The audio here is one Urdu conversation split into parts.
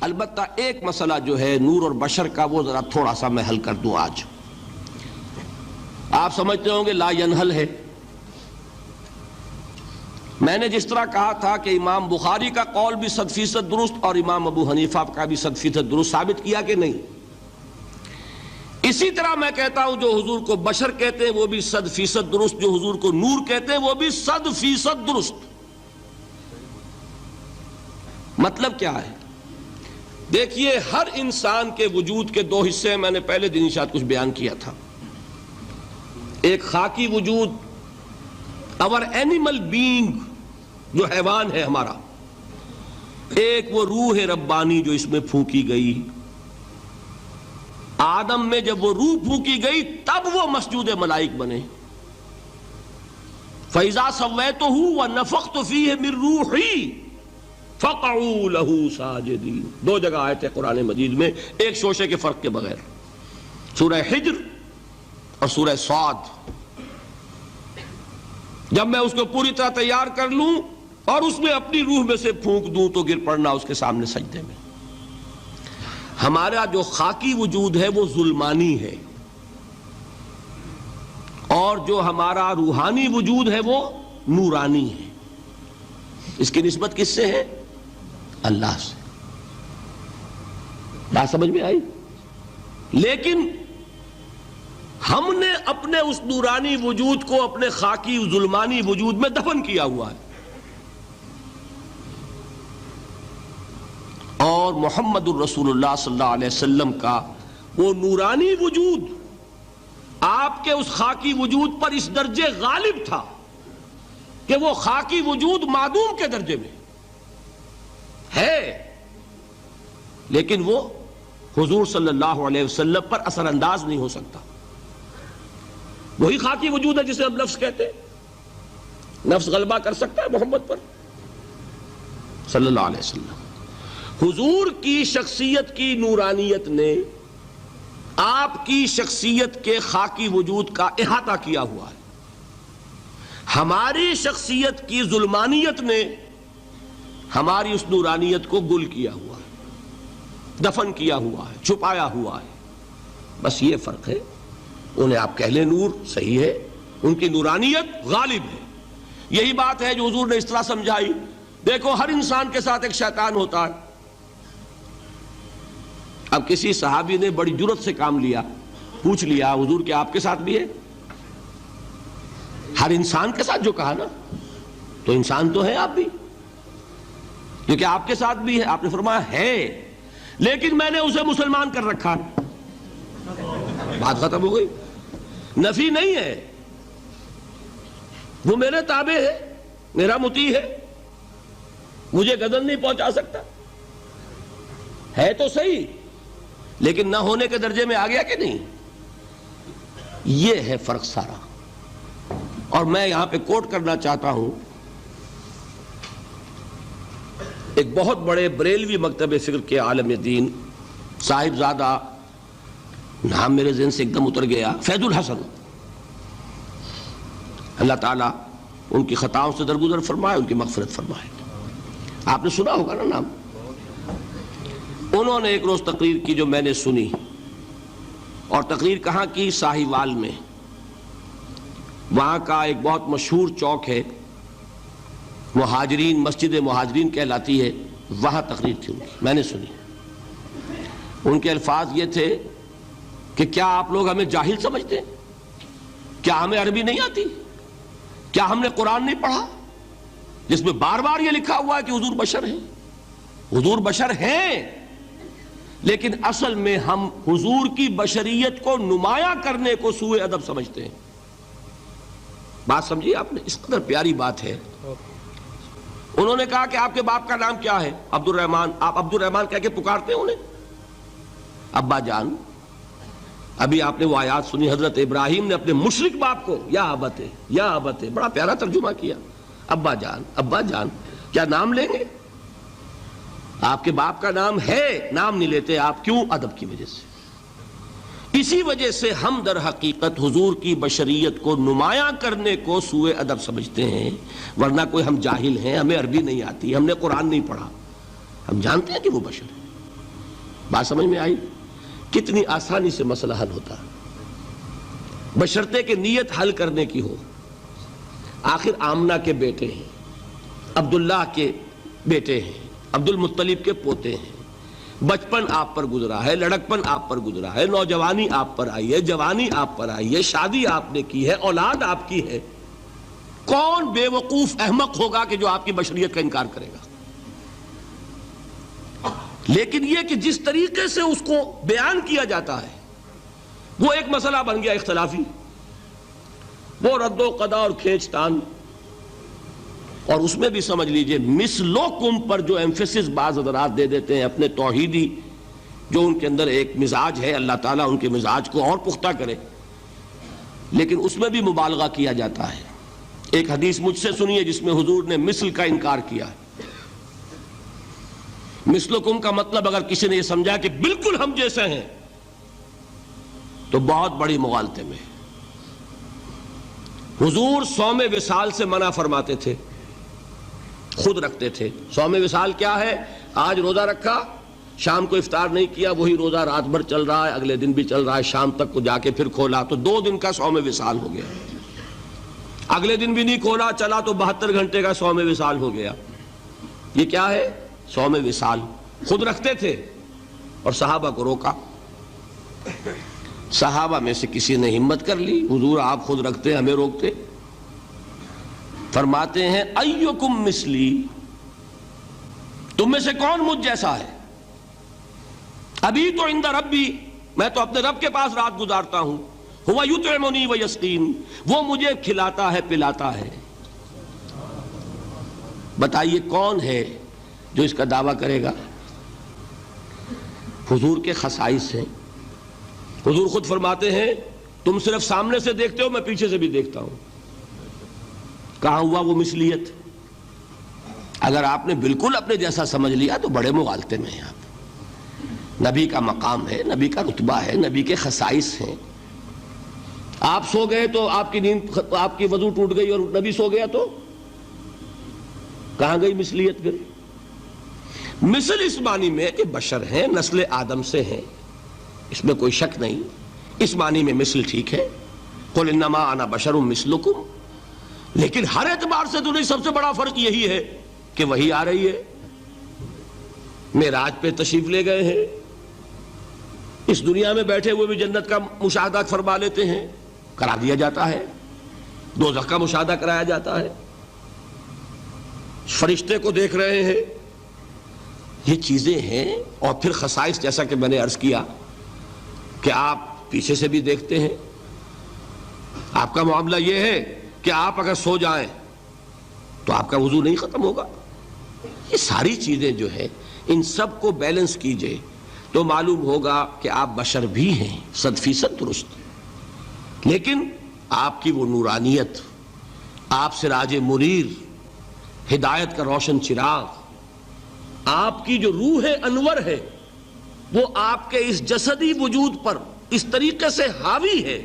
البتہ ایک مسئلہ جو ہے نور اور بشر کا وہ ذرا تھوڑا سا میں حل کر دوں آج. آپ سمجھتے ہوں گے لا ینحل ہے. میں نے جس طرح کہا تھا کہ امام بخاری کا قول بھی 100% درست اور امام ابو حنیفہ کا بھی 100% درست ثابت کیا کہ نہیں. اسی طرح میں کہتا ہوں جو حضور کو بشر کہتے ہیں وہ بھی 100% درست، جو حضور کو نور کہتے ہیں وہ بھی 100% درست. مطلب کیا ہے؟ دیکھیے ہر انسان کے وجود کے دو حصے ہیں. میں نے پہلے دن شاید کچھ بیان کیا تھا. ایک خاکی وجود، اور اینیمل بینگ جو حیوان ہے ہمارا. ایک وہ روح ربانی جو اس میں پھونکی گئی. آدم میں جب وہ روح پھونکی گئی تب وہ مسجود ملائک بنے. فَإِذَا سَوَّيْتُهُ وَنَفَخْتُ فِيهِ مِن رُوحِي فَقَعُوا لَهُ سَاجِدِينَ. دو جگہ آئے تھے قرآن مجید میں ایک شوشے کے فرق کے بغیر، سورہ حجر اور سورہ صاد. جب میں اس کو پوری طرح تیار کر لوں اور اس میں اپنی روح میں سے پھونک دوں تو گر پڑنا اس کے سامنے سجدے میں. ہمارا جو خاکی وجود ہے وہ ظلمانی ہے، اور جو ہمارا روحانی وجود ہے وہ نورانی ہے. اس کی نسبت کس سے ہے؟ اللہ سے. بات سمجھ میں آئی؟ لیکن ہم نے اپنے اس نورانی وجود کو اپنے خاکی ظلمانی وجود میں دفن کیا ہوا ہے. اور محمد الرسول اللہ صلی اللہ علیہ وسلم کا وہ نورانی وجود آپ کے اس خاکی وجود پر اس درجے غالب تھا کہ وہ خاکی وجود معدوم کے درجے میں ہے، لیکن وہ حضور صلی اللہ علیہ وسلم پر اثر انداز نہیں ہو سکتا. وہی خاکی وجود ہے جسے ہم نفس کہتے ہیں. نفس غلبہ کر سکتا ہے محمد پر صلی اللہ علیہ وسلم. حضور کی شخصیت کی نورانیت نے آپ کی شخصیت کے خاکی وجود کا احاطہ کیا ہوا ہے. ہماری شخصیت کی ظلمانیت نے ہماری اس نورانیت کو گل کیا ہوا ہے، دفن کیا ہوا ہے، چھپایا ہوا ہے. بس یہ فرق ہے. انہیں آپ کہہ لیں نور، صحیح ہے، ان کی نورانیت غالب ہے. یہی بات ہے جو حضور نے اس طرح سمجھائی. دیکھو ہر انسان کے ساتھ ایک شیطان ہوتا ہے. اب کسی صحابی نے بڑی جرت سے کام لیا، پوچھ لیا حضور کہ آپ کے ساتھ بھی ہے؟ ہر انسان کے ساتھ جو کہا نا، تو انسان تو ہے آپ بھی، کیونکہ آپ کے ساتھ بھی ہے. آپ نے فرمایا ہے، لیکن میں نے اسے مسلمان کر رکھا. بات ختم ہو گئی. نفی نہیں ہے، وہ میرے تابع ہے، میرا مطیع ہے، مجھے گدن نہیں پہنچا سکتا. ہے تو صحیح، لیکن نہ ہونے کے درجے میں آ گیا کہ نہیں. یہ ہے فرق سارا. اور میں یہاں پہ کوٹ کرنا چاہتا ہوں ایک بہت بڑے بریلوی مکتب فکر کے عالم دین، صاحب زادہ، نام میرے ذہن سے ایک دم اتر گیا، فیض الحسن. اللہ تعالیٰ ان کی خطاؤں سے درگزر فرمائے، ان کی مغفرت فرمائے. آپ نے سنا ہوگا نا نام. انہوں نے ایک روز تقریر کی جو میں نے سنی، اور تقریر کہاں کی؟ ساہیوال میں. وہاں کا ایک بہت مشہور چوک ہے، مہاجرین، مسجد مہاجرین کہلاتی ہے، وہاں تقریر تھی ان کی، میں نے سنی. ان کے الفاظ یہ تھے کہ کیا آپ لوگ ہمیں جاہل سمجھتے ہیں؟ کیا ہمیں عربی نہیں آتی؟ کیا ہم نے قرآن نہیں پڑھا جس میں بار بار یہ لکھا ہوا ہے کہ حضور بشر ہیں؟ حضور بشر ہیں، لیکن اصل میں ہم حضور کی بشریت کو نمایاں کرنے کو سوء ادب سمجھتے ہیں. بات سمجھیے آپ نے، اس قدر پیاری بات ہے. انہوں نے کہا کہ آپ کے باپ کا نام کیا ہے؟ عبد الرحمن. آپ عبد الرحمن کہہ کے پکارتے ہیں انہیں؟ ابا جان. ابھی آپ نے وہ آیات سنی، حضرت ابراہیم نے اپنے مشرک باپ کو یا ابت، یا ابت، بڑا پیارا ترجمہ کیا. ابا جان، ابا جان، کیا نام لیں گے؟ آپ کے باپ کا نام ہے، نام نہیں لیتے آپ. کیوں؟ ادب کی وجہ سے. اسی وجہ سے ہم در حقیقت حضور کی بشریت کو نمایاں کرنے کو سوء ادب سمجھتے ہیں. ورنہ کوئی ہم جاہل ہیں، ہمیں عربی نہیں آتی، ہم نے قرآن نہیں پڑھا، ہم جانتے ہیں کہ وہ بشر ہے. بات سمجھ میں آئی؟ کتنی آسانی سے مسئلہ حل ہوتا ہے بشرطے کہ نیت حل کرنے کی ہو۔ آخر آمنہ کے بیٹے ہیں، عبداللہ کے بیٹے ہیں، عبد المطلب کے پوتے ہیں، بچپن آپ پر گزرا ہے، لڑکپن آپ پر گزرا ہے، نوجوانی آپ پر آئی ہے، جوانی آپ پر آئی ہے، شادی آپ نے کی ہے، اولاد آپ کی ہے۔ کون بے وقوف احمق ہوگا کہ جو آپ کی بشریت کا انکار کرے گا؟ لیکن یہ کہ جس طریقے سے اس کو بیان کیا جاتا ہے وہ ایک مسئلہ بن گیا اختلافی، وہ رد و قضا اور کھینچ تان، اور اس میں بھی سمجھ لیجئے مثلکم پر جو ایمفیسس بعض حضرات دے دیتے ہیں اپنے توحیدی جو ان کے اندر ایک مزاج ہے، اللہ تعالیٰ ان کے مزاج کو اور پختہ کرے، لیکن اس میں بھی مبالغہ کیا جاتا ہے۔ ایک حدیث مجھ سے سنیے جس میں حضور نے مثل کا انکار کیا ہے۔ مثلکم کا مطلب اگر کسی نے یہ سمجھا کہ بالکل ہم جیسے ہیں تو بہت بڑی مغالطے میں۔ حضور صوم وصال سے منع فرماتے تھے، خود رکھتے تھے۔ صوم وصال کیا ہے؟ آج روزہ رکھا، شام کو افطار نہیں کیا، وہی روزہ رات بھر چل رہا ہے، اگلے دن بھی چل رہا ہے، شام تک کو جا کے پھر کھولا تو 2 دن کا صوم وصال ہو گیا۔ اگلے دن بھی نہیں کھولا، چلا تو 72 گھنٹے کا صوم وصال ہو گیا۔ یہ کیا ہے؟ صوم وصال۔ خود رکھتے تھے اور صحابہ کو روکا۔ صحابہ میں سے کسی نے ہمت کر لی، حضور آپ خود رکھتے ہمیں روکتے؟ فرماتے ہیں ایکم مثلی، تم میں سے کون مجھ جیسا ہے؟ ابھی تو عند ربی، میں تو اپنے رب کے پاس رات گزارتا ہوں، ہوا یطعمنی ویسقین، وہ مجھے کھلاتا ہے پلاتا ہے۔ بتائیے کون ہے جو اس کا دعویٰ کرے گا؟ حضور کے خصائص ہیں۔ حضور خود فرماتے ہیں تم صرف سامنے سے دیکھتے ہو، میں پیچھے سے بھی دیکھتا ہوں۔ کہاں ہوا وہ مثلیت؟ اگر آپ نے بالکل اپنے جیسا سمجھ لیا تو بڑے مغالطے میں ہیں آپ۔ نبی کا مقام ہے، نبی کا رتبہ ہے، نبی کے خصائص ہیں۔ آپ سو گئے تو آپ کی نیند، آپ کی وضو ٹوٹ گئی اور نبی سو گیا تو کہاں گئی مثلیت پھر؟ مثل اس معنی میں کہ بشر ہیں، نسل آدم سے ہیں، اس میں کوئی شک نہیں، اس معنی میں مثل ٹھیک ہے، قل انما انا بشر مثلکم، لیکن ہر اعتبار سے تو نہیں۔ سب سے بڑا فرق یہی ہے کہ وہی آ رہی ہے، معراج پہ تشریف لے گئے ہیں، اس دنیا میں بیٹھے ہوئے بھی جنت کا مشاہدہ فرما لیتے ہیں، کرا دیا جاتا ہے، دوزخ کا مشاہدہ کرایا جاتا ہے، فرشتے کو دیکھ رہے ہیں۔ یہ چیزیں ہیں، اور پھر خصائص جیسا کہ میں نے عرض کیا کہ آپ پیچھے سے بھی دیکھتے ہیں۔ آپ کا معاملہ یہ ہے کہ آپ اگر سو جائیں تو آپ کا وضو نہیں ختم ہوگا۔ یہ ساری چیزیں جو ہے ان سب کو بیلنس کیجئے تو معلوم ہوگا کہ آپ بشر بھی ہیں 100% درست، لیکن آپ کی وہ نورانیت، آپ سراج منیر، ہدایت کا روشن چراغ، آپ کی جو روح انور ہے وہ آپ کے اس جسدی وجود پر اس طریقے سے حاوی ہے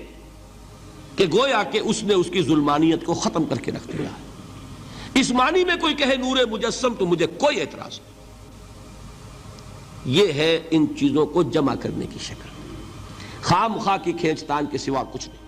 کہ گویا کہ اس نے اس کی ظلمانیت کو ختم کر کے رکھ دیا ہے۔ اس معنی میں کوئی کہے نور مجسم تو مجھے کوئی اعتراض نہیں۔ یہ ہے ان چیزوں کو جمع کرنے کی شکل، خواہ مخواہ کی کھینچ تان کے سوا کچھ نہیں۔